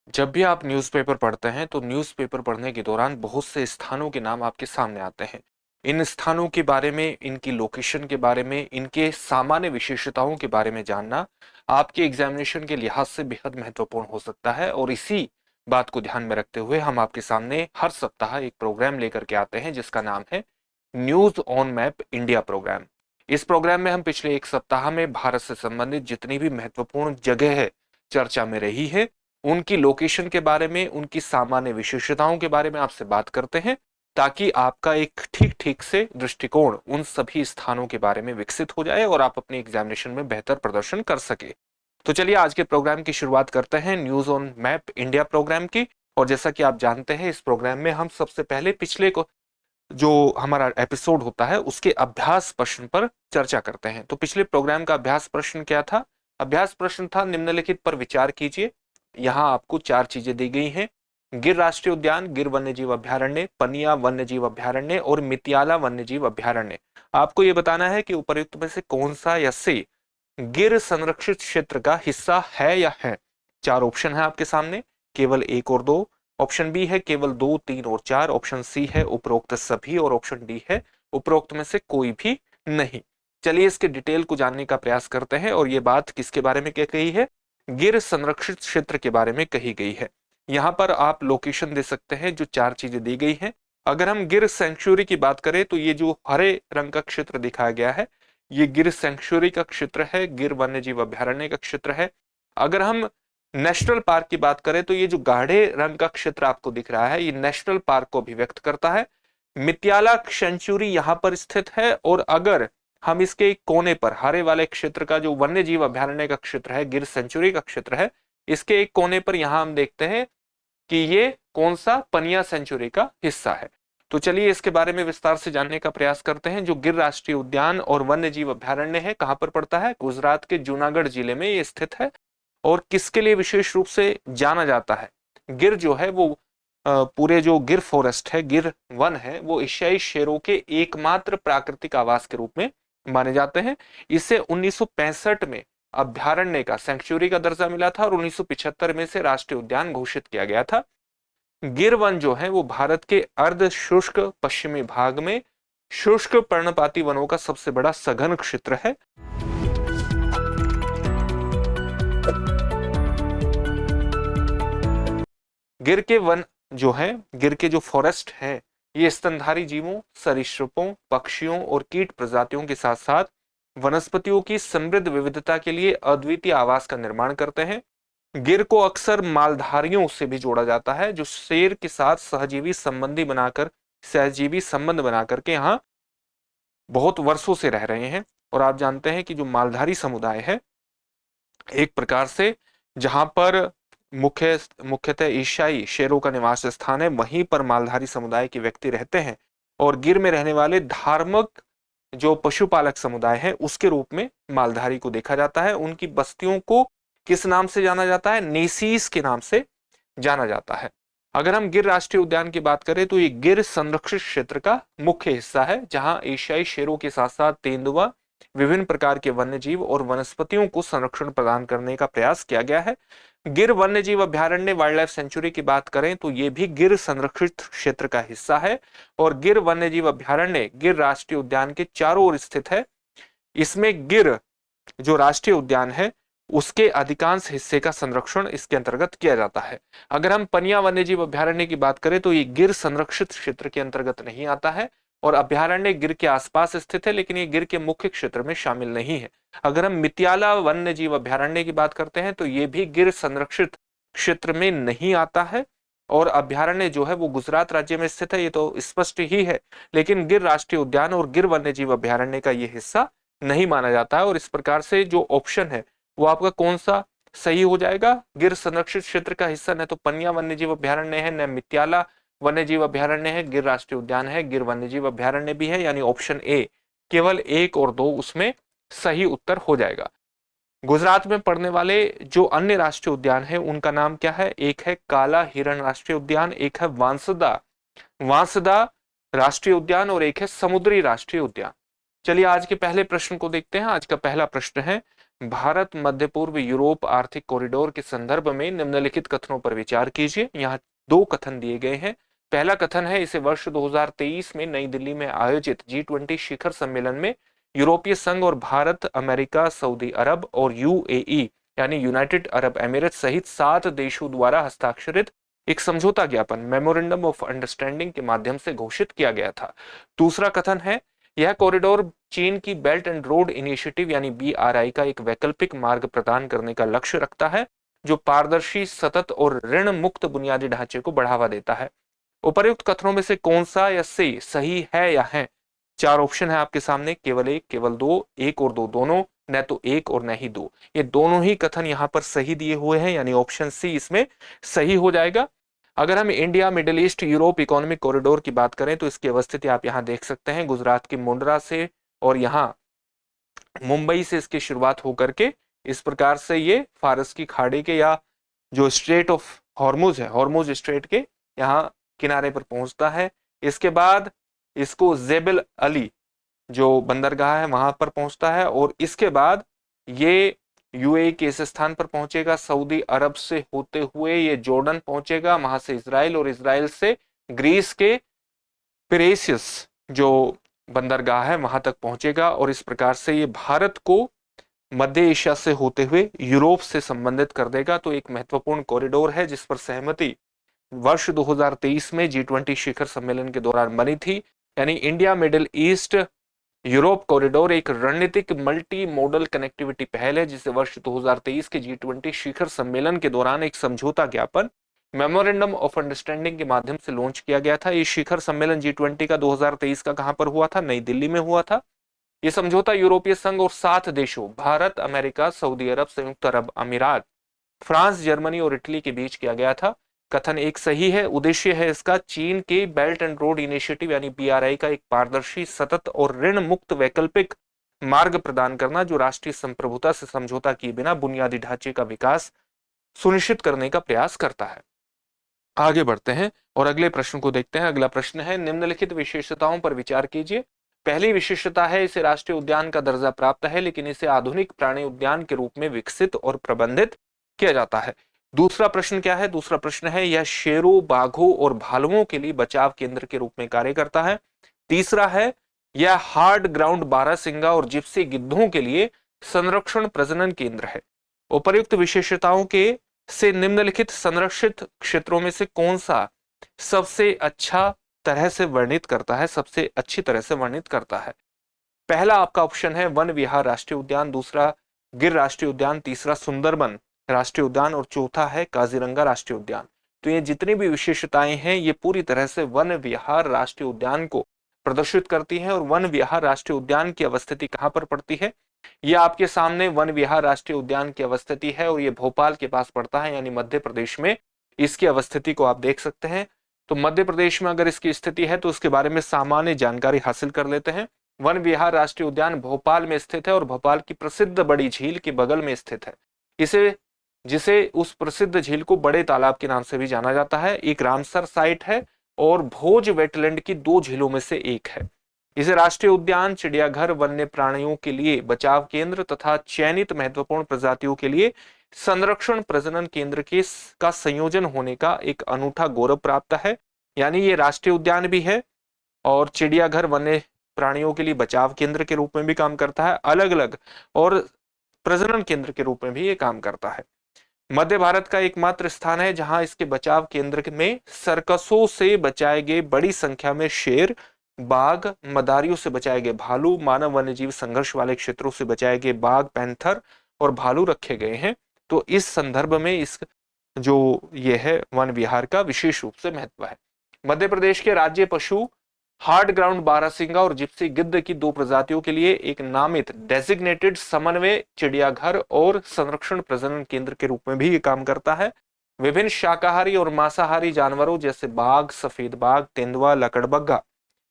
जब भी आप न्यूज़पेपर पढ़ते हैं तो न्यूज़पेपर पढ़ने के दौरान बहुत से स्थानों के नाम आपके सामने आते हैं। इन स्थानों के बारे में, इनकी लोकेशन के बारे में, इनके सामान्य विशेषताओं के बारे में जानना आपके एग्जामिनेशन के लिहाज से बेहद महत्वपूर्ण हो सकता है। और इसी बात को ध्यान में रखते हुए हम आपके सामने हर सप्ताह एक प्रोग्राम लेकर के आते हैं जिसका नाम है news on map India program. इस प्रोग्राम में हम पिछले एक सप्ताह में भारत से संबंधित जितनी भी महत्वपूर्ण जगह है चर्चा में रही है, उनकी लोकेशन के बारे में, उनकी सामान्य विशेषताओं के बारे में आपसे बात करते हैं, ताकि आपका एक ठीक ठीक से दृष्टिकोण उन सभी स्थानों के बारे में विकसित हो जाए और आप अपने एग्जामिनेशन में बेहतर प्रदर्शन कर सके। तो चलिए आज के प्रोग्राम की शुरुआत करते हैं news on map India program की। और जैसा कि आप जानते हैं, इस प्रोग्राम में हम सबसे पहले पिछले को जो हमारा एपिसोड होता है उसके अभ्यास प्रश्न पर चर्चा करते हैं। तो पिछले प्रोग्राम का अभ्यास प्रश्न क्या था? अभ्यास प्रश्न था, निम्नलिखित पर विचार कीजिए। यहाँ आपको चार चीजें दी गई हैं: गिर राष्ट्रीय उद्यान, गिर वन्यजीव अभ्यारण्य, पनिया वन्यजीव अभ्यारण्य और मितियाला वन्यजीव अभ्यारण्य। आपको यह बताना है कि उपर्युक्त में से कौन सा या से गिर संरक्षित क्षेत्र का हिस्सा है या है। चार ऑप्शन है आपके सामने, केवल एक और दो। ऑप्शन बी है केवल दो, तीन और चार। ऑप्शन सी है उपरोक्त सभी और ऑप्शन डी है उपरोक्त में से कोई भी नहीं। चलिए इसके डिटेल को जानने का प्रयास करते हैं। और ये बात किसके बारे में क्या कही है? गिर संरक्षित क्षेत्र के बारे में कही गई है। यहां पर आप लोकेशन दे सकते हैं जो चार चीजें दी गई हैं। अगर हम गिर सेंचुरी की बात करें तो ये जो हरे रंग का क्षेत्र दिखाया गया है ये गिर सेंचुरी का क्षेत्र है, गिर वन्यजीव अभ्यारण्य का क्षेत्र है। अगर हम नेशनल पार्क की बात करें तो ये जो गाढ़े रंग का क्षेत्र आपको दिख रहा है ये नेशनल पार्क को अभिव्यक्त करता है। मित्याला सेंचुरी यहां पर स्थित है। और अगर हम इसके कोने पर हरे वाले क्षेत्र का जो वन्य जीव अभ्यारण्य का क्षेत्र है, गिर सेंचुरी का क्षेत्र है, इसके एक कोने पर यहां हम देखते हैं कि ये कौन सा पनिया सेंचुरी का हिस्सा है। तो चलिए इसके बारे में विस्तार से जानने का प्रयास करते हैं। जो गिर राष्ट्रीय उद्यान और वन्य जीव अभ्यारण्य है कहां पर पड़ता है? गुजरात के जूनागढ़ जिले में ये स्थित है। और किसके लिए विशेष रूप से जाना जाता है? गिर जो है वो पूरे जो गिर फॉरेस्ट है, गिर वन है, वो एशियाई शेरों के एकमात्र प्राकृतिक आवास के रूप में माने जाते हैं। इसे 1965 में अभ्यारण्य का, सेंचुरी का दर्जा मिला था और 1975 में से राष्ट्रीय उद्यान घोषित किया गया था। गिर वन जो है वो भारत के अर्ध शुष्क पश्चिमी भाग में शुष्क पर्णपाती वनों का सबसे बड़ा सघन क्षेत्र है। गिर के वन जो है, गिर के जो फॉरेस्ट है, ये स्तनधारी जीवों, सरीसृपों, पक्षियों और कीट प्रजातियों के साथ साथ वनस्पतियों की समृद्ध विविधता के लिए अद्वितीय आवास का निर्माण करते हैं। गिर को अक्सर मालधारियों से भी जोड़ा जाता है जो शेर के साथ सहजीवी संबंध बनाकर के यहाँ बहुत वर्षों से रह रहे हैं। और आप जानते हैं कि जो मालधारी समुदाय है, एक प्रकार से जहां पर मुख्यतः एशियाई शेरों का निवास स्थान है, वहीं पर मालधारी समुदाय के व्यक्ति रहते हैं। और गिर में रहने वाले धार्मिक जो पशुपालक समुदाय है उसके रूप में मालधारी को देखा जाता है। उनकी बस्तियों को किस नाम से जाना जाता है? नेसीस के नाम से जाना जाता है। अगर हम गिर राष्ट्रीय उद्यान की बात करें तो ये गिर संरक्षित क्षेत्र का मुख्य हिस्सा है, जहां एशियाई शेरों के साथ साथ तेंदुआ, विभिन्न प्रकार के वन्यजीव और वनस्पतियों को संरक्षण प्रदान करने का प्रयास किया गया है। गिर वन्यजीव अभ्यारण्य, वाइल्ड लाइफ सेंचुरी की बात करें तो ये भी गिर संरक्षित क्षेत्र का हिस्सा है। और गिर वन्यजीव अभ्यारण्य गिर राष्ट्रीय उद्यान के चारों ओर स्थित है। इसमें गिर जो राष्ट्रीय उद्यान है उसके अधिकांश हिस्से का संरक्षण इसके अंतर्गत किया जाता है। अगर हम पनिया वन्यजीव अभ्यारण्य की बात करें तो ये गिर संरक्षित क्षेत्र के अंतर्गत नहीं आता है और अभ्यारण्य गिर के आसपास स्थित है, लेकिन ये गिर के मुख्य क्षेत्र में शामिल नहीं है। अगर हम मित्याला वन्य जीव अभ्यारण्य की बात करते हैं तो ये भी गिर संरक्षित क्षेत्र में नहीं आता है। और अभ्यारण्य जो है वो गुजरात राज्य में स्थित है, ये तो स्पष्ट ही है। लेकिन गिर राष्ट्रीय उद्यान और गिर वन्य जीव अभ्यारण्य का ये हिस्सा नहीं माना जाता है। और इस प्रकार से जो ऑप्शन है वो आपका कौन सा सही हो जाएगा? गिर संरक्षित क्षेत्र का हिस्सा न तो पनिया वन्यजीव अभ्यारण्य है, न मित्याला वन्यजीव अभ्यारण्य है, गिर राष्ट्रीय उद्यान है, गिर वन्यजीव अभ्यारण्य भी है, यानी ऑप्शन ए केवल एक और दो उसमें सही उत्तर हो जाएगा। गुजरात में पड़ने वाले जो अन्य राष्ट्रीय उद्यान है उनका नाम क्या है? एक है काला हिरण राष्ट्रीय उद्यान, एक है वांसदा राष्ट्रीय उद्यान और एक है समुद्री राष्ट्रीय उद्यान। चलिए आज के पहले प्रश्न को देखते हैं। आज का पहला प्रश्न है, भारत मध्य पूर्व यूरोप आर्थिक कॉरिडोर के संदर्भ में निम्नलिखित कथनों पर विचार कीजिए। यहाँ दो कथन दिए गए हैं। पहला कथन है, इसे वर्ष 2023 में नई दिल्ली में आयोजित G20 शिखर सम्मेलन में यूरोपीय संघ और भारत, अमेरिका, सऊदी अरब और यूएई यानी यूनाइटेड अरब एमिरेट सहित 7 देशों द्वारा हस्ताक्षरित एक समझौता ज्ञापन मेमोरेंडम ऑफ अंडरस्टैंडिंग के माध्यम से घोषित किया गया था। दूसरा कथन है, यह कॉरिडोर चीन की बेल्ट एंड रोड इनिशिएटिव यानी BRI का एक वैकल्पिक मार्ग प्रदान करने का लक्ष्य रखता है, जो पारदर्शी, सतत और ऋण मुक्त बुनियादी ढांचे को बढ़ावा देता है। उपर्युक्त कथनों में से कौन सा या से सही है या है? 4 ऑप्शन है आपके सामने, केवल एक, केवल दो, एक और दो, दोनों, न तो एक और न ही दो। ये दोनों ही कथन यहाँ पर सही दिए हुए हैं, यानी ऑप्शन सी इसमें सही हो जाएगा। अगर हम India middle east Europe economic corridor की बात करें तो इसकी अवस्थिति आप यहाँ देख सकते हैं, गुजरात की मुंड्रा से और यहाँ मुंबई से इसकी शुरुआत होकर के इस प्रकार से ये फारस की खाड़ी के या जो स्ट्रेट ऑफ हॉर्मुज है, हॉर्मुज स्ट्रेट के यहाँ किनारे पर पहुंचता है। इसके बाद इसको जेबल अली जो बंदरगाह है वहां पर पहुंचता है और इसके बाद ये यूएई के इस स्थान पर पहुंचेगा, सऊदी अरब से होते हुए ये जॉर्डन पहुंचेगा, वहां से इजराइल और इजराइल से ग्रीस के पिरेसियस जो बंदरगाह है वहां तक पहुंचेगा और इस प्रकार से ये भारत को मध्य एशिया से होते हुए यूरोप से संबंधित कर देगा। तो एक महत्वपूर्ण कॉरिडोर है जिस पर सहमति वर्ष 2023 में G20 शिखर सम्मेलन के दौरान बनी थी, यानी India middle east Europe corridor एक रणनीतिक मल्टी मॉडल कनेक्टिविटी पहल है जिसे वर्ष 2023 के G20 शिखर सम्मेलन के दौरान एक समझौता ज्ञापन मेमोरेंडम ऑफ अंडरस्टैंडिंग के माध्यम से लॉन्च किया गया था। ये शिखर सम्मेलन G20 का 2023 का कहां पर हुआ था? नई दिल्ली में हुआ था। यह समझौता यूरोपीय संघ और 7 देशों भारत, अमेरिका, सऊदी अरब, संयुक्त अरब अमीरात, फ्रांस, जर्मनी और इटली के बीच किया गया था। कथन एक सही है। उद्देश्य है इसका चीन के बेल्ट एंड रोड इनिशिएटिव यानी BRI का एक पारदर्शी, सतत और ऋण मुक्त वैकल्पिक मार्ग प्रदान करना, जो राष्ट्रीय संप्रभुता से समझौता किए बिना बुनियादी ढांचे का विकास सुनिश्चित करने का प्रयास करता है। आगे बढ़ते हैं और अगले प्रश्न को देखते हैं। अगला प्रश्न है, निम्नलिखित विशेषताओं पर विचार कीजिए। पहली विशेषता है, इसे राष्ट्रीय उद्यान का दर्जा प्राप्त है लेकिन इसे आधुनिक प्राणी उद्यान के रूप में विकसित और प्रबंधित किया जाता है। दूसरा प्रश्न क्या है? दूसरा प्रश्न है, यह शेरों, बाघों और भालुओं के लिए बचाव केंद्र के रूप में कार्य करता है। तीसरा है, यह हार्ड ग्राउंड बारहसिंगा और जिप्सी गिद्धों के लिए संरक्षण प्रजनन केंद्र है। उपर्युक्त विशेषताओं के से निम्नलिखित संरक्षित क्षेत्रों में से कौन सा सबसे अच्छा तरह से वर्णित करता है, सबसे अच्छी तरह से वर्णित करता है? पहला आपका ऑप्शन है वन विहार राष्ट्रीय उद्यान, दूसरा गिर राष्ट्रीय उद्यान, तीसरा सुंदरबन राष्ट्रीय उद्यान और चौथा है काजीरंगा राष्ट्रीय उद्यान। तो ये जितनी भी विशेषताएं हैं ये पूरी तरह से वन विहार राष्ट्रीय उद्यान को प्रदर्शित करती हैं। और वन विहार राष्ट्रीय उद्यान की अवस्थिति कहां पर पड़ती है? ये आपके सामने वन विहार राष्ट्रीय उद्यान की अवस्थिति है और ये भोपाल के पास पड़ता है, यानी मध्य प्रदेश में इसकी अवस्थिति को आप देख सकते हैं। तो मध्य प्रदेश में अगर इसकी स्थिति है तो उसके बारे में सामान्य जानकारी हासिल कर लेते हैं। वन विहार राष्ट्रीय उद्यान भोपाल में स्थित है और भोपाल की प्रसिद्ध बड़ी झील के बगल में स्थित है। जिसे उस प्रसिद्ध झील को बड़े तालाब के नाम से भी जाना जाता है। एक रामसर साइट है और भोज वेटलैंड की 2 झीलों में से एक है। इसे राष्ट्रीय उद्यान, चिड़ियाघर, वन्य प्राणियों के लिए बचाव केंद्र तथा चयनित महत्वपूर्ण प्रजातियों के लिए संरक्षण प्रजनन केंद्र का संयोजन होने का एक अनूठा गौरव प्राप्त है। यानी ये राष्ट्रीय उद्यान भी है और चिड़ियाघर, वन्य प्राणियों के लिए बचाव केंद्र के रूप में भी काम करता है अलग अलग, और प्रजनन केंद्र के रूप में भी ये काम करता है। मध्य भारत का एकमात्र स्थान है जहां इसके बचाव केंद्र में सर्कसों से बचाए गए बड़ी संख्या में शेर, बाघ, मदारियों से बचाए गए भालू, मानव वन्यजीव संघर्ष वाले क्षेत्रों से बचाए गए बाघ, पैंथर और भालू रखे गए हैं। तो इस संदर्भ में इस जो ये है वन विहार का विशेष रूप से महत्व है। मध्य प्रदेश के राज्य पशु हार्ड ग्राउंड बारहसिंगा और जिप्सी गिद्ध की 2 प्रजातियों के लिए एक नामित डेजिग्नेटेड समन्वय चिड़ियाघर और संरक्षण प्रजनन केंद्र के रूप में भी ये काम करता है। विभिन्न शाकाहारी और मांसाहारी जानवरों जैसे बाघ, सफेद बाघ, तेंदुआ, लकड़बग्घा,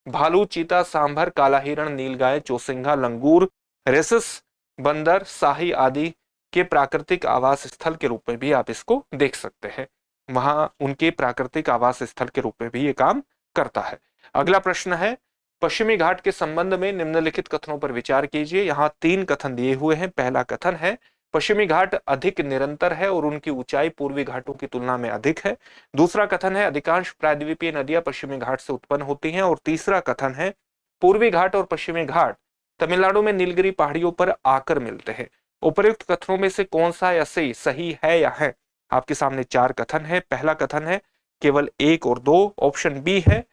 भालू, चीता, सांभर, काला हिरण, नीलगाय, चौसिंघा, लंगूर, रेसस, बंदर, शाही आदि के प्राकृतिक आवास स्थल के रूप में भी आप इसको देख सकते हैं। वहां उनके प्राकृतिक आवास स्थल के रूप में भी ये काम करता है। अगला प्रश्न है, पश्चिमी घाट के संबंध में निम्नलिखित कथनों पर विचार कीजिए। यहाँ 3 कथन दिए हुए हैं। पहला कथन है पश्चिमी घाट अधिक निरंतर है और उनकी ऊंचाई पूर्वी घाटों की तुलना में अधिक है। दूसरा कथन है अधिकांश प्रायद्वीपीय नदियां पश्चिमी घाट से उत्पन्न होती हैं। और तीसरा कथन है पूर्वी घाट और पश्चिमी घाट तमिलनाडु में नीलगिरी पहाड़ियों पर आकर मिलते हैं। उपर्युक्त कथनों में से कौन सा या सही है या है? आपके सामने 4 कथन है। पहला कथन है केवल 1 और 2, ऑप्शन बी है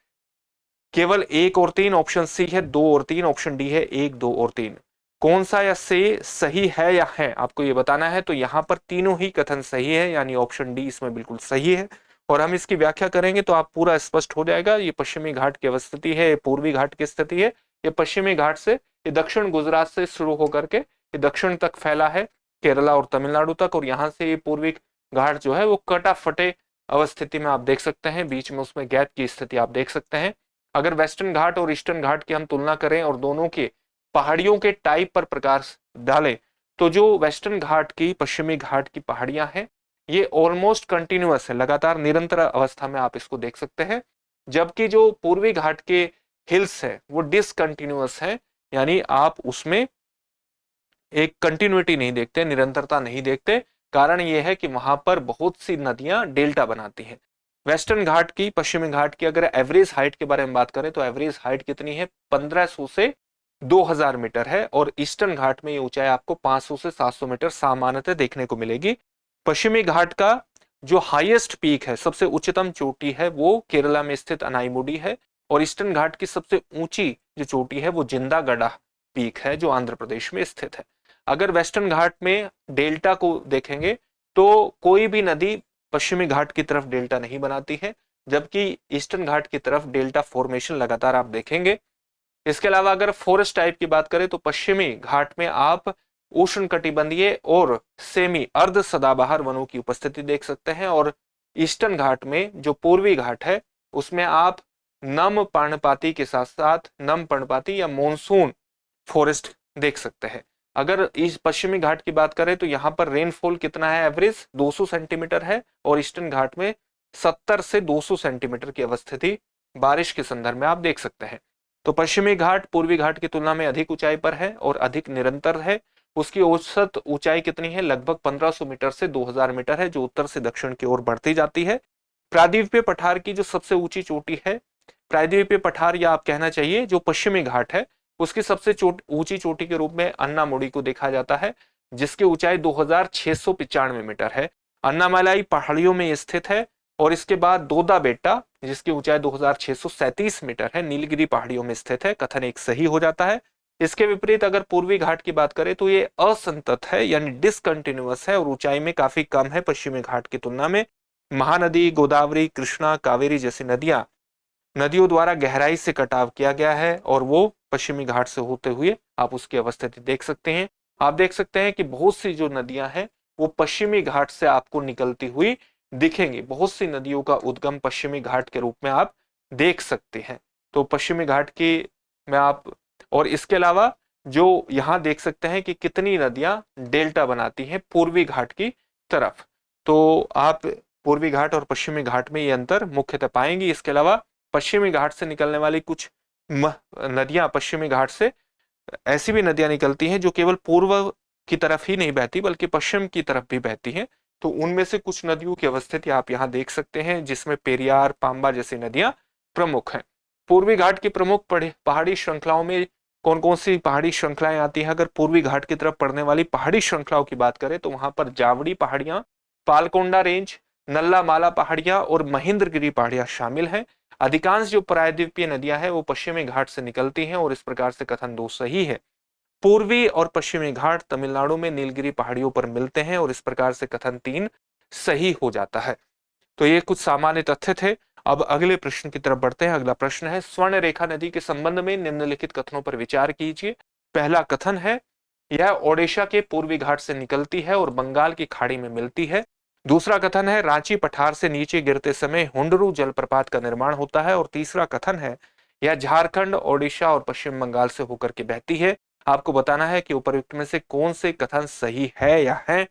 केवल 1 और 3, ऑप्शन सी है 2 और 3, ऑप्शन डी है 1, 2 और 3। कौन सा या सही है या है, आपको ये बताना है। तो यहाँ पर तीनों ही कथन सही है, यानी ऑप्शन डी इसमें बिल्कुल सही है। और हम इसकी व्याख्या करेंगे तो आप पूरा स्पष्ट हो जाएगा। ये पश्चिमी घाट की अवस्थिति है, पूर्वी घाट की स्थिति है। ये पश्चिमी घाट से ये दक्षिण गुजरात से शुरू होकर के ये दक्षिण तक फैला है, केरला और तमिलनाडु तक। और यहाँ से ये पूर्वी घाट जो है वो कटा फटे अवस्थिति में आप देख सकते हैं, बीच में उसमें गैप की स्थिति आप देख सकते हैं। अगर वेस्टर्न घाट और ईस्टर्न घाट की हम तुलना करें और दोनों के पहाड़ियों के टाइप पर प्रकाश डालें तो जो वेस्टर्न घाट की पश्चिमी घाट की पहाड़ियां हैं ये ऑलमोस्ट कंटिन्यूअस है, लगातार निरंतर अवस्था में आप इसको देख सकते हैं। जबकि जो पूर्वी घाट के हिल्स है वो डिसकंटिन्यूअस है, यानी आप उसमें एक कंटिन्यूटी नहीं देखते, निरंतरता नहीं देखते। कारण यह है कि वहां पर बहुत सी नदियां डेल्टा बनाती हैं। वेस्टर्न घाट की पश्चिमी घाट की अगर एवरेज हाइट के बारे में बात करें तो एवरेज हाइट कितनी है? 1500 से 2000 मीटर है। और ईस्टर्न घाट में ये ऊंचाई आपको 500 से 700 मीटर सामान्यतः देखने को मिलेगी। पश्चिमी घाट का जो हाईएस्ट पीक है, सबसे उच्चतम चोटी है, वो केरला में स्थित अनाईमुडी है। और ईस्टर्न घाट की सबसे ऊंची जो चोटी है वो जिंदागढ़ पीक है जो आंध्र प्रदेश में स्थित है। अगर वेस्टर्न घाट में डेल्टा को देखेंगे तो कोई भी नदी पश्चिमी घाट की तरफ डेल्टा नहीं बनाती है, जबकि ईस्टर्न घाट की तरफ डेल्टा फॉर्मेशन लगातार आप देखेंगे। इसके अलावा अगर फॉरेस्ट टाइप की बात करें तो पश्चिमी घाट में आप उष्ण कटिबंधीय और सेमी अर्ध सदाबहार वनों की उपस्थिति देख सकते हैं। और ईस्टर्न घाट में जो पूर्वी घाट है उसमें आप नम पर्णपाती के साथ साथ नम पर्णपाती या मॉनसून फॉरेस्ट देख सकते हैं। अगर इस पश्चिमी घाट की बात करें तो यहाँ पर रेनफॉल कितना है? एवरेज 200 सेंटीमीटर है। और ईस्टर्न घाट में 70 से 200 सेंटीमीटर की अवस्थिति बारिश के संदर्भ में आप देख सकते हैं। तो पश्चिमी घाट पूर्वी घाट की तुलना में अधिक ऊंचाई पर है और अधिक निरंतर है। उसकी औसत ऊंचाई कितनी है? लगभग 1500 मीटर से 2000 मीटर है, जो उत्तर से दक्षिण की ओर बढ़ती जाती है। प्रायद्वीपीय पठार की जो सबसे ऊंची चोटी है, प्रायद्वीपीय पठार या आप कहना चाहिए जो पश्चिमी घाट है, उसकी सबसे ऊंची चोटी के रूप में अन्नामुडी को देखा जाता है, जिसकी ऊंचाई 2695 मीटर है। अन्नामलाई पहाड़ियों में स्थित है। और इसके बाद दोदा बेट्टा जिसकी ऊंचाई 2637 मीटर है, नीलगिरी पहाड़ियों में स्थित है। कथन एक सही हो जाता है। इसके विपरीत अगर पूर्वी घाट की बात करें तो ये असंतत है, यानी डिसकंटिन्यूअस है और ऊंचाई में काफी कम है पश्चिमी घाट की तुलना में। महानदी, गोदावरी, कृष्णा, कावेरी जैसी नदियों द्वारा गहराई से कटाव किया गया है और वो पश्चिमी घाट से होते हुए आप उसकी अवस्थिति देख सकते हैं। आप देख सकते हैं कि बहुत सी जो नदियां हैं वो पश्चिमी घाट से आपको निकलती हुई दिखेंगी। बहुत सी नदियों का उद्गम पश्चिमी घाट के रूप में आप देख सकते हैं। तो पश्चिमी घाट की में आप, और इसके अलावा जो यहां देख सकते हैं कि कितनी नदियां डेल्टा बनाती हैं पूर्वी घाट की तरफ। तो आप पूर्वी घाट और पश्चिमी घाट में ये अंतर मुख्यतः पाएंगे। इसके अलावा पश्चिमी घाट से निकलने वाली कुछ नदियां, पश्चिमी घाट से ऐसी भी नदियां निकलती हैं जो केवल पूर्व की तरफ ही नहीं बहती बल्कि पश्चिम की तरफ भी बहती हैं। तो उनमें से कुछ नदियों की अवस्थिति आप यहाँ देख सकते हैं, जिसमें पेरियार, पांबा जैसी नदियां प्रमुख हैं। पूर्वी घाट की प्रमुख पहाड़ी श्रृंखलाओं में कौन कौन सी पहाड़ी श्रृंखलाएं आती हैं? अगर पूर्वी घाट की तरफ पड़ने वाली पहाड़ी श्रृंखलाओं की बात करें तो वहां पर जावड़ी पहाड़ियां, पालकोंडा रेंज, नल्ला माला पहाड़ियां और महेंद्रगिरी पहाड़ियां शामिल हैं। अधिकांश जो प्रायद्वीपीय नदियां हैं वो पश्चिमी घाट से निकलती हैं और इस प्रकार से कथन 2 सही है। पूर्वी और पश्चिमी घाट तमिलनाडु में नीलगिरी पहाड़ियों पर मिलते हैं और इस प्रकार से कथन 3 सही हो जाता है। तो ये कुछ सामान्य तथ्य थे। अब अगले प्रश्न की तरफ बढ़ते हैं। अगला प्रश्न है स्वर्ण रेखा नदी के संबंध में निम्नलिखित कथनों पर विचार कीजिए। पहला कथन है यह ओडिशा के पूर्वी घाट से निकलती है और बंगाल की खाड़ी में मिलती है। दूसरा कथन है रांची पठार से नीचे गिरते समय हुंडरू जलप्रपात का निर्माण होता है। और तीसरा कथन है यह झारखंड, ओडिशा और पश्चिम बंगाल से होकर के बहती है। आपको बताना है कि उपयुक्त में से कौन से कथन सही है या है।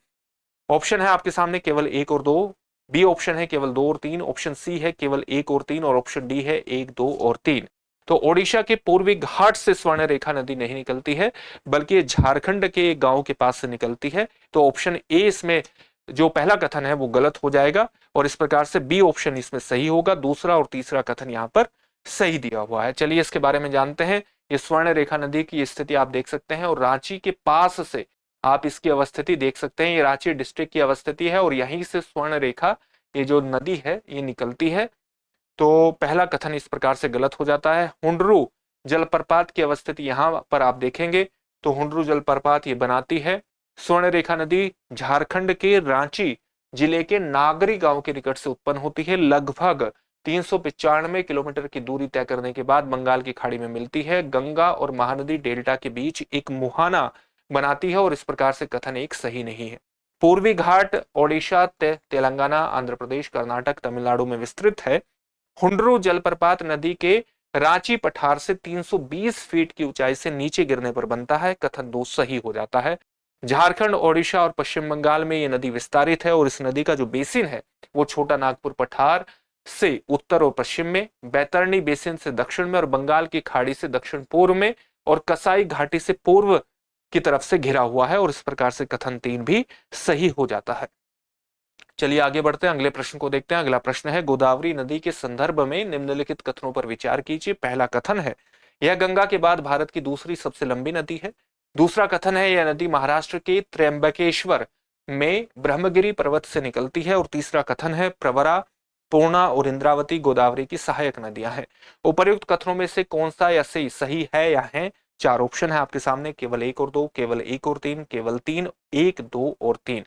ऑप्शन है आपके सामने केवल 1 और 2, बी ऑप्शन है केवल 2 और 3, ऑप्शन सी है केवल 1 और 3 और ऑप्शन डी है 1, 2 और 3। तो ओडिशा के पूर्वी घाट से स्वर्ण रेखा नदी नहीं निकलती है, बल्कि ये झारखंड के एक गांव के पास से निकलती है। तो ऑप्शन ए इसमें जो पहला कथन है वो गलत हो जाएगा, और इस प्रकार से बी ऑप्शन इसमें सही होगा। दूसरा और तीसरा कथन यहां पर सही दिया हुआ है। चलिए इसके बारे में जानते हैं। ये स्वर्ण रेखा नदी की स्थिति आप देख सकते हैं, और रांची के पास से आप इसकी अवस्थिति देख सकते हैं। ये रांची डिस्ट्रिक्ट की अवस्थिति है, और यहीं से स्वर्ण रेखा ये जो नदी है ये निकलती है। तो पहला कथन इस प्रकार से गलत हो जाता है। हुंडरू जलप्रपात की अवस्थिति यहां पर आप देखेंगे तो हुंडरू जलप्रपात ये बनाती है। स्वर्ण रेखा नदी झारखंड के रांची जिले के नागरी गांव के निकट से उत्पन्न होती है। लगभग 395 किलोमीटर की दूरी तय करने के बाद बंगाल की खाड़ी में मिलती है। गंगा और महानदी डेल्टा के बीच एक मुहाना बनाती है, और इस प्रकार से कथन एक सही नहीं है। पूर्वी घाट ओडिशा, तेलंगाना, आंध्र प्रदेश, कर्नाटक, तमिलनाडु में विस्तृत है। हुंडरू जलप्रपात नदी के रांची पठार से 320 फीट की ऊंचाई से नीचे गिरने पर बनता है। कथन 2 सही हो जाता है। झारखंड, ओडिशा और पश्चिम बंगाल में यह नदी विस्तारित है, और इस नदी का जो बेसिन है वो छोटा नागपुर पठार से उत्तर और पश्चिम में, बैतरणी बेसिन से दक्षिण में, और बंगाल की खाड़ी से दक्षिण पूर्व में, और कसाई घाटी से पूर्व की तरफ से घिरा हुआ है। और इस प्रकार से कथन 3 भी सही हो जाता है। चलिए आगे बढ़ते हैं, अगले प्रश्न को देखते हैं। अगला प्रश्न है, गोदावरी नदी के संदर्भ में निम्नलिखित कथनों पर विचार कीजिए। पहला कथन है, यह गंगा के बाद भारत की दूसरी सबसे लंबी नदी है। दूसरा कथन है, यह नदी महाराष्ट्र के त्र्यंबकेश्वर में ब्रह्मगिरी पर्वत से निकलती है। और तीसरा कथन है, प्रवरा, पूर्णा और इंद्रावती गोदावरी की सहायक नदियां हैं। उपर्युक्त कथनों में से कौन सा या सही है या है? 4 ऑप्शन है आपके सामने, केवल 1 और 2, केवल 1 और 3, केवल 3, 1, 2 और 3।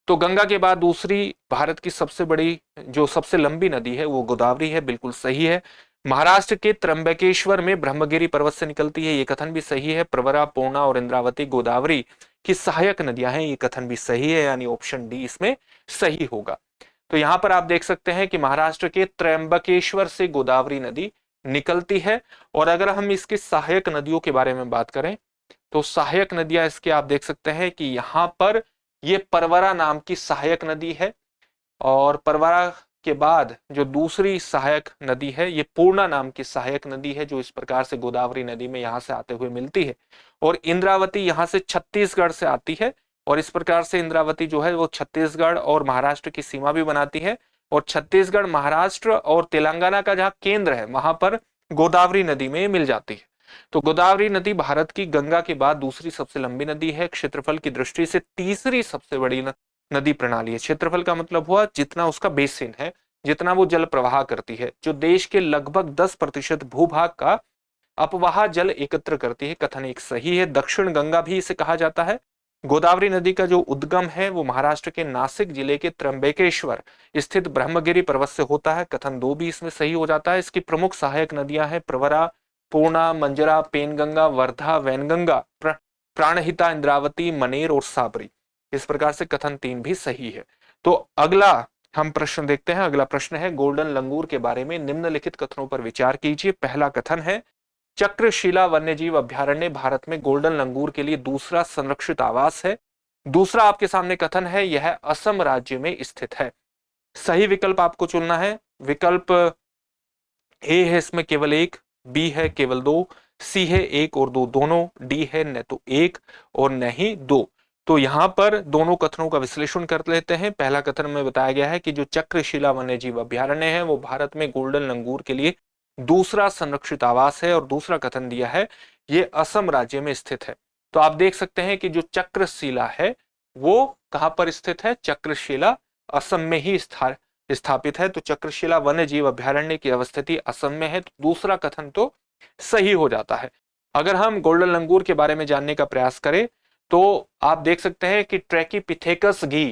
तो गंगा के बाद दूसरी भारत की सबसे बड़ी जो सबसे लंबी नदी है वो गोदावरी है, बिल्कुल सही है। महाराष्ट्र के त्र्यंबकेश्वर में ब्रह्मगिरी पर्वत से निकलती है, ये कथन भी सही है। प्रवरा, पूर्णा और इंद्रावती गोदावरी की सहायक नदियां हैं, ये कथन भी सही है, यानी ऑप्शन डी इसमें सही होगा। तो यहां पर आप देख सकते हैं कि महाराष्ट्र के त्र्यंबकेश्वर से गोदावरी नदी निकलती है। और अगर हम इसकी सहायक नदियों के बारे में बात करें तो सहायक नदियां इसके आप देख सकते हैं कि यहां पर ये परवरा नाम की सहायक नदी है, और परवरा के बाद जो दूसरी सहायक नदी है ये पूर्णा नाम की सहायक नदी है, जो इस प्रकार से गोदावरी नदी में यहां से आते हुए मिलती है। और इंद्रावती यहां से छत्तीसगढ़ से आती है, और इस प्रकार से इंद्रावती जो है वो छत्तीसगढ़ और महाराष्ट्र की सीमा भी बनाती है। और छत्तीसगढ़, महाराष्ट्र और तेलंगाना का जहां केंद्र है वहां पर गोदावरी नदी में मिल जाती है। तो गोदावरी नदी भारत की गंगा के बाद दूसरी सबसे लंबी नदी है। क्षेत्रफल की दृष्टि से तीसरी सबसे बड़ी नदी प्रणाली है। क्षेत्रफल का मतलब हुआ जितना उसका बेसिन है, जितना वो जल प्रवाह करती है, जो देश के लगभग 10% भूभाग का अपवाह जल एकत्र करती है। कथन एक सही है। दक्षिण गंगा भी इसे कहा जाता है। गोदावरी नदी का जो उद्गम है वो महाराष्ट्र के नासिक जिले के त्र्यंबकेश्वर स्थित ब्रह्मगिरी पर्वत से होता है। कथन 2 भी इसमें सही हो जाता है। इसकी प्रमुख सहायक नदियां हैं प्रवरा, पूर्णा, मंजरा, पेनगंगा, वर्धा, वैनगंगा, प्राणहिता, इंद्रावती, मनेर और साबरी। इस प्रकार से कथन 3 भी सही है। तो अगला हम प्रश्न देखते हैं। अगला प्रश्न है, गोल्डन लंगूर के बारे में निम्नलिखित कथनों पर विचार कीजिए। पहला कथन है, चक्रशिला वन्यजीव अभ्यारण्य भारत में गोल्डन लंगूर के लिए दूसरा संरक्षित आवास है। दूसरा आपके सामने कथन है, यह असम राज्य में स्थित है। सही विकल्प आपको चुनना है। विकल्प ए है इसमें केवल 1, बी है केवल 2, सी है 1 और 2 दोनों, डी है न तो 1 और न ही 2। तो यहां पर दोनों कथनों का विश्लेषण कर लेते हैं। पहला कथन में बताया गया है कि जो चक्रशिला वन्यजीव अभ्यारण्य है वो भारत में गोल्डन लंगूर के लिए दूसरा संरक्षित आवास है, और दूसरा कथन दिया है ये असम राज्य में स्थित है। तो आप देख सकते हैं कि जो चक्रशिला है वो कहां पर स्थित है? चक्रशिला असम में ही स्थापित है। तो चक्रशिला वन्य जीव अभ्यारण्य की अवस्थिति असम में है, तो दूसरा कथन तो सही हो जाता है। अगर हम गोल्डन लंगूर के बारे में जानने का प्रयास करें तो आप देख सकते हैं कि ट्रैकीपिथेकस घी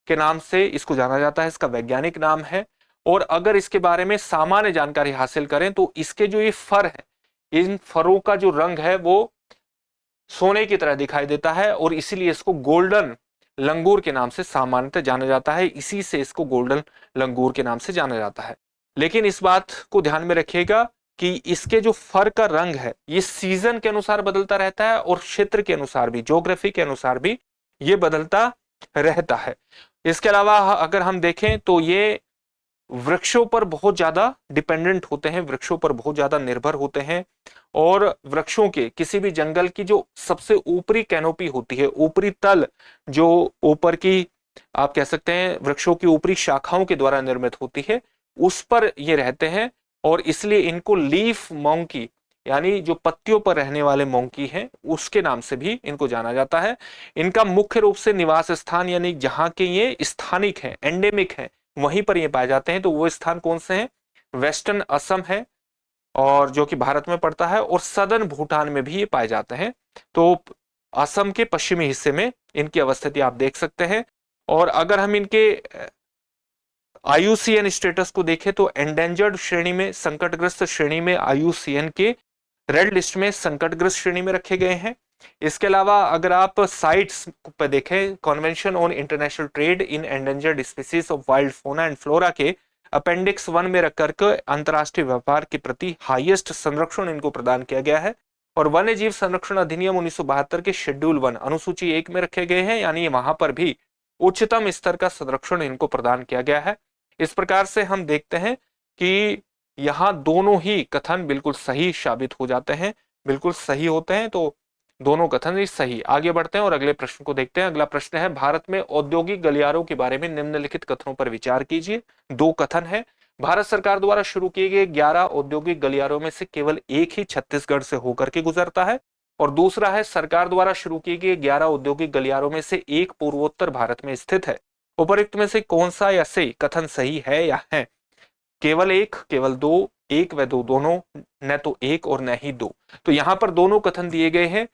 के नाम से इसको जाना जाता है, इसका वैज्ञानिक नाम है। और अगर इसके बारे में सामान्य जानकारी हासिल करें तो इसके जो ये फर है, इन फरों का जो रंग है वो सोने की तरह दिखाई देता है, और इसीलिए इसको गोल्डन लंगूर के नाम से सामान्यतः जाना जाता है। इसी से इसको गोल्डन लंगूर के नाम से जाना जाता है। लेकिन इस बात को ध्यान में रखिएगा कि इसके जो फर का रंग है ये सीजन के अनुसार बदलता रहता है, और क्षेत्र के अनुसार भी, ज्योग्राफी के अनुसार भी ये बदलता रहता है। इसके अलावा अगर हम देखें तो ये वृक्षों पर बहुत ज्यादा डिपेंडेंट होते हैं, वृक्षों पर बहुत ज्यादा निर्भर होते हैं। और वृक्षों के किसी भी जंगल की जो सबसे ऊपरी कैनोपी होती है, ऊपरी तल, जो ऊपर की आप कह सकते हैं वृक्षों की ऊपरी शाखाओं के द्वारा निर्मित होती है, उस पर ये रहते हैं। और इसलिए इनको लीफ मॉन्की यानी जो पत्तियों पर रहने वाले मॉन्की हैं उसके नाम से भी इनको जाना जाता है। इनका मुख्य रूप से निवास स्थान यानी जहां के ये स्थानिक हैं, एंडेमिक हैं, वहीं पर ये पाए जाते हैं। तो वो स्थान कौन से हैं? वेस्टर्न असम है, और जो कि भारत में पड़ता है, और सदर्न भूटान में भी ये पाए जाते हैं। तो असम के पश्चिमी हिस्से में इनकी अवस्थिति आप देख सकते हैं। और अगर हम इनके IUCN स्टेटस को देखें तो एंडेंजर्ड श्रेणी में, संकटग्रस्त श्रेणी में IUCN के रेड लिस्ट में संकटग्रस्त श्रेणी में रखे गए हैं। इसके अलावा अगर आप साइट्स पर देखें, convention on international trade in endangered species of wild फोना एंड फ्लोरा के अपेंडिक्स 1 में रखकर के अंतरराष्ट्रीय व्यापार के प्रति हाईएस्ट संरक्षण इनको प्रदान किया गया है। और वन्य जीव संरक्षण अधिनियम 1972 के शेड्यूल 1 अनुसूची 1 में रखे गए हैं, यानी वहां पर भी उच्चतम स्तर का संरक्षण इनको प्रदान किया गया है। इस प्रकार से हम देखते हैं कि यहाँ दोनों ही कथन बिल्कुल सही साबित हो जाते हैं, बिल्कुल सही होते हैं। तो दोनों कथन ही सही। आगे बढ़ते हैं और अगले प्रश्न को देखते हैं। अगला प्रश्न है, भारत में औद्योगिक गलियारों के बारे में निम्नलिखित कथनों पर विचार कीजिए। दो कथन है, भारत सरकार द्वारा शुरू किए गए 11 औद्योगिक गलियारों में से केवल एक ही छत्तीसगढ़ से होकर के गुजरता है। और दूसरा है, सरकार द्वारा शुरू किए गए 11 औद्योगिक गलियारों में से एक पूर्वोत्तर भारत में स्थित है। उपरोक्त में से कौन सा या से कथन सही है या है? केवल एक, केवल दो, एक व दो, दोनों, न तो एक और न ही दो। तो यहां पर दोनों कथन दिए गए हैं।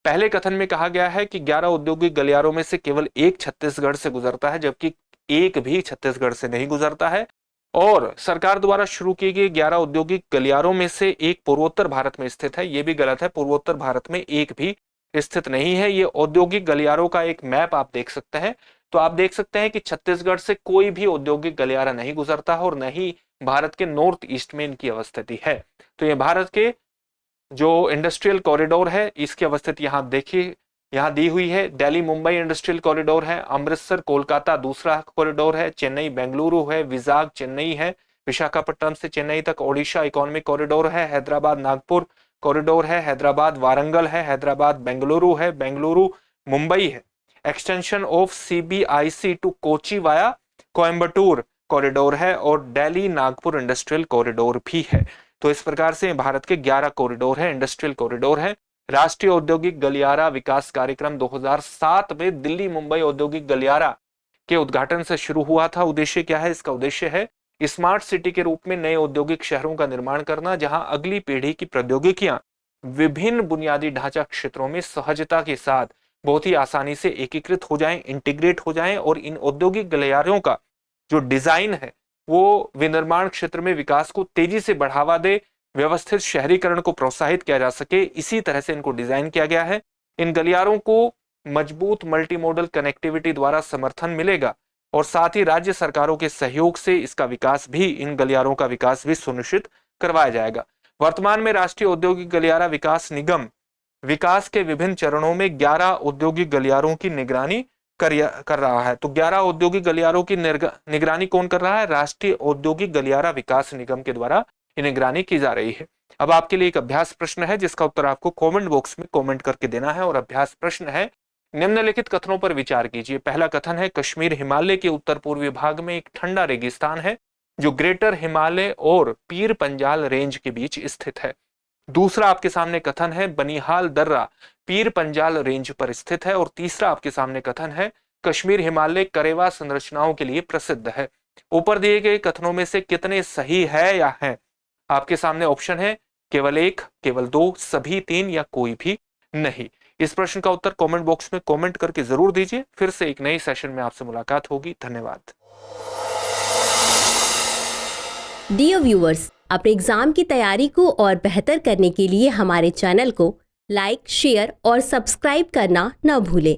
पहले कथन में कहा गया है कि 11 औद्योगिक गलियारों में से केवल एक छत्तीसगढ़ से गुजरता है, जबकि एक भी छत्तीसगढ़ से नहीं गुजरता है। और सरकार द्वारा शुरू किए गए 11 औद्योगिक गलियारों में से एक पूर्वोत्तर भारत में स्थित है। यह भी गलत है, पूर्वोत्तर भारत में एक भी स्थित नहीं है। ये औद्योगिक गलियारों का एक मैप आप देख सकते हैं। तो आप देख सकते हैं कि छत्तीसगढ़ से कोई भी औद्योगिक गलियारा नहीं गुजरता है और न ही भारत के नॉर्थ ईस्ट में इनकी अवस्थिति है। तो ये भारत के जो इंडस्ट्रियल कॉरिडोर है इसकी अवस्थिति यहाँ देखिए, यहाँ दी हुई है। दिल्ली मुंबई इंडस्ट्रियल कॉरिडोर है, अमृतसर कोलकाता दूसरा कॉरिडोर है, चेन्नई बेंगलुरु है, विजाग चेन्नई है, विशाखापट्टनम से चेन्नई तक ओडिशा इकोनॉमिक कॉरिडोर है, हैदराबाद नागपुर कॉरिडोर है, हैदराबाद वारंगल है, हैदराबाद बेंगलुरु है, बेंगलुरु मुंबई है। Extension of CBIC to Kochi via Coimbatore corridor है, और दिल्ली नागपुर इंडस्ट्रियल कॉरिडोर भी है। तो इस प्रकार से भारत के 11 कॉरिडोर है, इंडस्ट्रियल कॉरिडोर है। राष्ट्रीय औद्योगिक गलियारा विकास कार्यक्रम 2007 में दिल्ली मुंबई औद्योगिक गलियारा के उद्घाटन से शुरू हुआ था। उद्देश्य क्या है? इसका उद्देश्य है स्मार्ट सिटी के रूप में नए औद्योगिक शहरों का निर्माण करना, जहां अगली पीढ़ी की प्रौद्योगिकियां विभिन्न बुनियादी ढांचा क्षेत्रों में सहजता के साथ बहुत ही आसानी से एकीकृत हो जाएं, इंटीग्रेट हो जाएं, और इन औद्योगिक गलियारों का जो डिजाइन है वो विनिर्माण क्षेत्र में विकास को तेजी से बढ़ावा दे, व्यवस्थित शहरीकरण को प्रोत्साहित किया जा सके। इसी तरह से इनको डिजाइन किया गया है। इन गलियारों को मजबूत मल्टी मॉडल कनेक्टिविटी द्वारा समर्थन मिलेगा, और साथ ही राज्य सरकारों के सहयोग से इसका विकास भी, इन गलियारों का विकास भी सुनिश्चित करवाया जाएगा। वर्तमान में राष्ट्रीय औद्योगिक गलियारा विकास निगम विकास के विभिन्न चरणों में 11 औद्योगिक गलियारों की निगरानी कर रहा है। तो 11 औद्योगिक गलियारों की निगरानी कौन कर रहा है? राष्ट्रीय औद्योगिक गलियारा विकास निगम के द्वारा निगरानी की जा रही है। अब आपके लिए एक अभ्यास प्रश्न है जिसका उत्तर आपको कमेंट बॉक्स में कमेंट करके देना है। और अभ्यास प्रश्न है, निम्नलिखित कथनों पर विचार कीजिए। पहला कथन है, कश्मीर हिमालय के उत्तर पूर्वी भाग में एक ठंडा रेगिस्तान है जो ग्रेटर हिमालय और पीर पंजाल रेंज के बीच स्थित है। दूसरा आपके सामने कथन है, बनिहाल दर्रा पीर पंजाल रेंज पर स्थित है। और तीसरा आपके सामने कथन है, कश्मीर हिमालय करेवा संरचनाओं के लिए प्रसिद्ध है। ऊपर दिए गए कथनों में से कितने सही है या है? आपके सामने ऑप्शन है केवल एक, केवल दो, सभी तीन, या कोई भी नहीं। इस प्रश्न का उत्तर कमेंट बॉक्स में कमेंट करके जरूर दीजिए। फिर से एक नई सेशन में आपसे मुलाकात होगी। धन्यवाद। डियर व्यूअर्स, अपने एग्जाम की तैयारी को और बेहतर करने के लिए हमारे चैनल को लाइक, शेयर और सब्सक्राइब करना न भूलें।